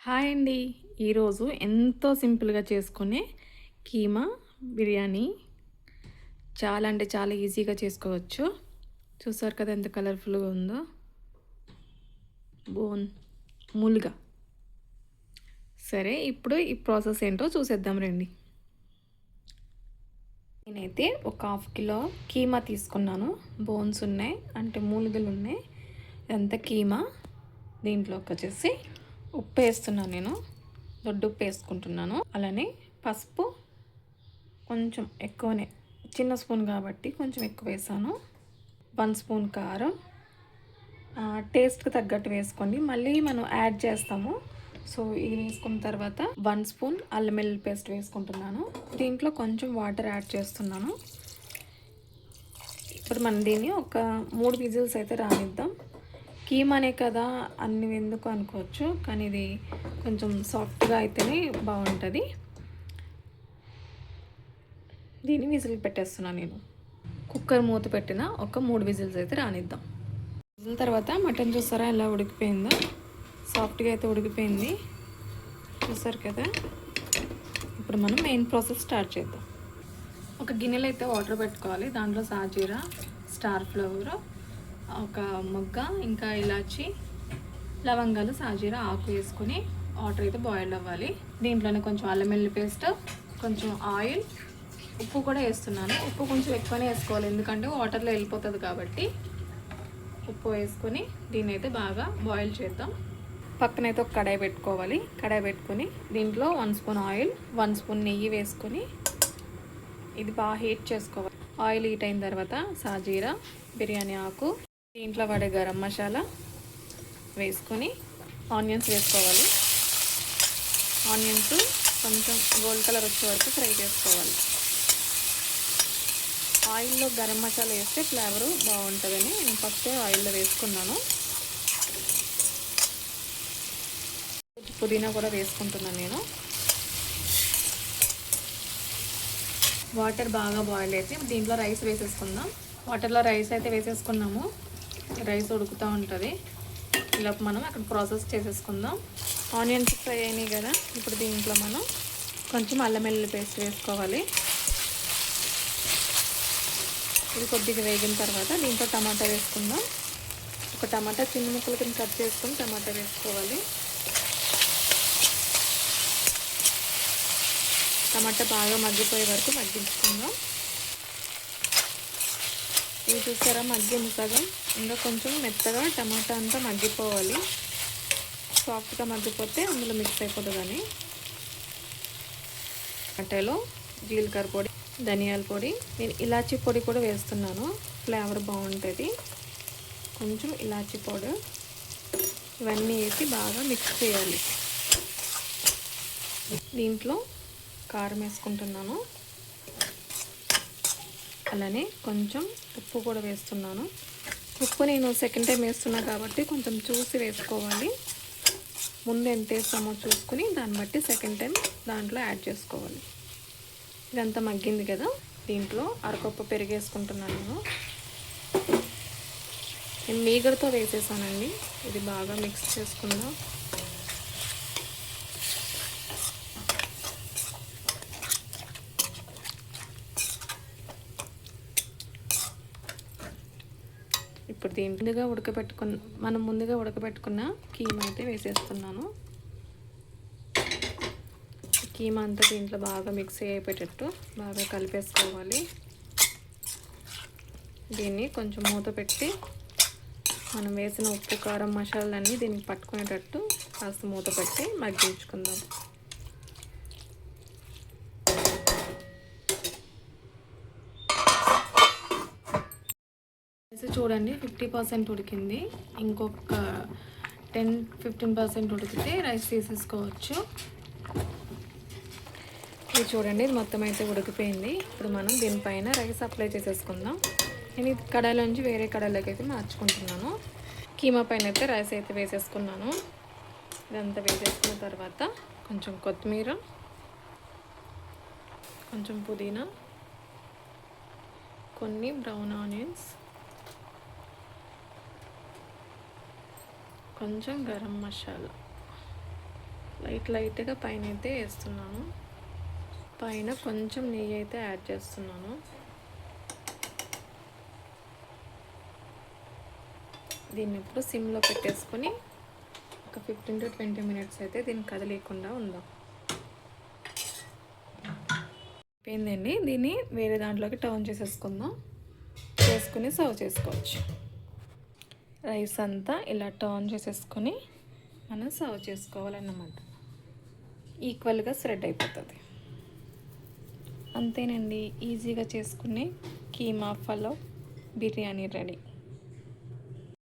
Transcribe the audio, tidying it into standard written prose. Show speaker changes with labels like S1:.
S1: Hi అండి. ఈరోజు ఎంతో సింపుల్‌గా చేసుకునే కీమా బిర్యానీ చాలా అంటే చాలా ఈజీగా చేసుకోవచ్చు. చూసారు కదా ఎంత కలర్‌ఫుల్‌గా ఉందో. బోన్ మూలుగా. సరే ఇప్పుడు ఈ ప్రాసెస్ ఏంటో చూసేద్దాం రండి. నేనైతే ఒక హాఫ్ కిలో కీమా తీసుకున్నాను. బోన్స్ ఉన్నాయి అంటే మూలుగలు ఉన్నాయి. ఇదంతా కీమా. దీంట్లోకి వచ్చేసి ఉప్పు వేస్తున్నాను నేను. దొడ్డు ఉప్పు వేసుకుంటున్నాను. అలానే పసుపు కొంచెం ఎక్కువనే, చిన్న స్పూన్ కాబట్టి కొంచెం ఎక్కువ వేసాను. 1 స్పూన్ కారం, టేస్ట్కి తగ్గట్టు వేసుకోండి. మళ్ళీ మనం యాడ్ చేస్తాము. సో ఇది వేసుకున్న తర్వాత 1 స్పూన్ అల్లం వెల్లుల్లి పేస్ట్ వేసుకుంటున్నాను. దీంట్లో కొంచెం వాటర్ యాడ్ చేస్తున్నాను. ఇప్పుడు మనం దీన్ని ఒక 3 విజిల్స్ అయితే రానిద్దాం. కీమానే కదా అన్ని ఎందుకు అనుకోవచ్చు, కానీ ఇది కొంచెం సాఫ్ట్గా అయితేనే బాగుంటుంది. దీన్ని విజిల్ పెట్టేస్తున్నాను నేను. కుక్కర్ మూత పెట్టిన ఒక 3 విజిల్స్ అయితే రానిద్దాం. విజిల్ తర్వాత మటన్ చూసారా ఎలా ఉడికిపోయిందో, సాఫ్ట్గా అయితే ఉడికిపోయింది. చూసారు కదా. ఇప్పుడు మనం మెయిన్ ప్రాసెస్ స్టార్ట్ చేద్దాం. ఒక గిన్నెలో అయితే వాటర్ పెట్టుకోవాలి. దాంట్లో సాజీరా, స్టార్ ఫ్లవర్, ఒక మొగ్గ, ఇంకా ఇలాచి, లవంగాలు, సాజీరా ఆకు వేసుకొని వాటర్ అయితే బాయిల్ అవ్వాలి. దీంట్లోనే కొంచెం అల్లం వెల్లుల్లి పేస్ట్, కొంచెం ఆయిల్, ఉప్పు కూడా వేస్తున్నాను. ఉప్పు కొంచెం ఎక్కువనే వేసుకోవాలి, ఎందుకంటే వాటర్లో వెళ్ళిపోతుంది కాబట్టి. ఉప్పు వేసుకొని దీన్ని అయితే బాగా బాయిల్ చేద్దాం. పక్కనైతే ఒక కడాయి పెట్టుకోవాలి. కడాయి పెట్టుకొని దీంట్లో 1 స్పూన్ ఆయిల్, 1 స్పూన్ నెయ్యి వేసుకొని ఇది బాగా హీట్ చేసుకోవాలి. ఆయిల్ హీట్ అయిన తర్వాత సాజీరా, బిర్యానీ ఆకు, దీంట్లో వాడే గరం మసాలా వేసుకొని ఆనియన్స్ వేసుకోవాలి. ఆనియన్స్ కొంచెం గోల్డ్ కలర్ వచ్చే వరకు ఫ్రై చేసుకోవాలి. ఆయిల్లో గరం మసాలా వేస్తే ఫ్లేవరు బాగుంటుందని నేను ఫస్టే ఆయిల్లో వేసుకున్నాను. పుదీనా కూడా వేసుకుంటున్నాను నేను. వాటర్ బాగా బాయిల్ అయితే దీంట్లో రైస్ వేసేసుకుందాం. వాటర్లో రైస్ అయితే వేసేసుకున్నాము. రైస్ ఉడుకుతూ ఉంటుంది. ఇలా మనం అక్కడ ప్రాసెస్ చేసేసుకుందాం. ఆనియన్స్ ఫ్రై అయినాయి కదా. ఇప్పుడు దీంట్లో మనం కొంచెం అల్లం వెల్లుల్లి పేస్ట్ వేసుకోవాలి. ఇది కొద్దిగా వేగిన తర్వాత దీంట్లో టమాటా వేసుకుందాం. ఒక టమాటా చిన్న ముక్కలు కింద కట్ చేసుకొని టమాటా వేసుకోవాలి. టమాటా బాగా మగ్గిపోయే వరకు మగ్గించుకుందాం. ఇది చూసారా మగ్గింది సగం. ఇంకా కొంచెం మెత్తగా టమాటా అంతా మగ్గిపోవాలి. సాఫ్ట్గా మగ్గిపోతే అందులో మిక్స్ అయిపోతుందని. టమాటాలో జీలకర్ర పొడి, ధనియాల పొడి, నేను ఇలాచీ పొడి కూడా వేస్తున్నాను. ఫ్లేవర్ బాగుంటుంది. కొంచెం ఇలాచీ పౌడర్, ఇవన్నీ వేసి బాగా మిక్స్ చేయాలి. దీంట్లో కారం వేసుకుంటున్నాను. అలానే కొంచెం ఉప్పు కూడా వేస్తున్నాను. ఉప్పు నేను సెకండ్ టైం వేస్తున్నా కాబట్టి కొంచెం చూసి వేసుకోవాలి. ముందు ఎంత వేస్తామో చూసుకుని దాన్ని బట్టి సెకండ్ టైం దాంట్లో యాడ్ చేసుకోవాలి. ఇదంతా మగ్గింది కదా. దీంట్లో అరకప్పు పెరుగు వేసుకుంటున్నాను నేను మీగడతో వేసేసానండి. ఇది బాగా మిక్స్ చేసుకుందాం. ఇప్పుడు దీని మనం ముందుగా ఉడకబెట్టుకున్న కీమా అయితే వేసేస్తున్నాను. కీమా అంతా దీంట్లో బాగా మిక్స్ అయిపోయేటట్టు బాగా కలిపేసుకోవాలి. దీన్ని కొంచెం మూత పెట్టి మనం వేసిన ఉప్పు, కారం, మసాలాలన్నీ దీనికి పట్టుకునేటట్టు కాస్త మూత పెట్టి మగ్గించుకుందాం. చూడండి 50% ఉడికింది. ఇంకొక 10-15% ఉడికితే రైస్ తీసేసుకోవచ్చు. ఇది చూడండి, ఇది మొత్తం అయితే ఉడికిపోయింది. ఇప్పుడు మనం దీనిపైన రైస్ అప్లై చేసేసుకుందాం. నేను ఇది కడాయిలోంచి వేరే కడాయిలోకి అయితే మార్చుకుంటున్నాను. కీమా పైన అయితే రైస్ అయితే వేసేసుకున్నాను. ఇదంతా వేసేసుకున్న తర్వాత కొంచెం కొత్తిమీర, కొంచెం పుదీనా, కొన్ని బ్రౌన్ ఆనియన్స్, కొంచెం గరం మసాలా లైట్గా పైన అయితే వేస్తున్నాను. పైన కొంచెం నెయ్యి అయితే యాడ్ చేస్తున్నాను. దీన్ని ఇప్పుడు సిమ్లో పెట్టేసుకొని ఒక 15 to 20 మినిట్స్ అయితే దీన్ని కదలేకుండా ఉందాం. అయిపోయిందండి. దీన్ని వేరే దాంట్లోకి టర్న్ చేసేసుకుందాం. చేసుకుని సర్వ్ చేసుకోవచ్చు. రైస్ అంతా ఇలా టర్న్ చేసేసుకొని మనం సర్వ్ చేసుకోవాలన్నమాట. ఈక్వల్గా స్ప్రెడ్ అయిపోతుంది. అంతేనండి, ఈజీగా చేసుకునే కీమా పలావ్ బిర్యానీ రెడీ.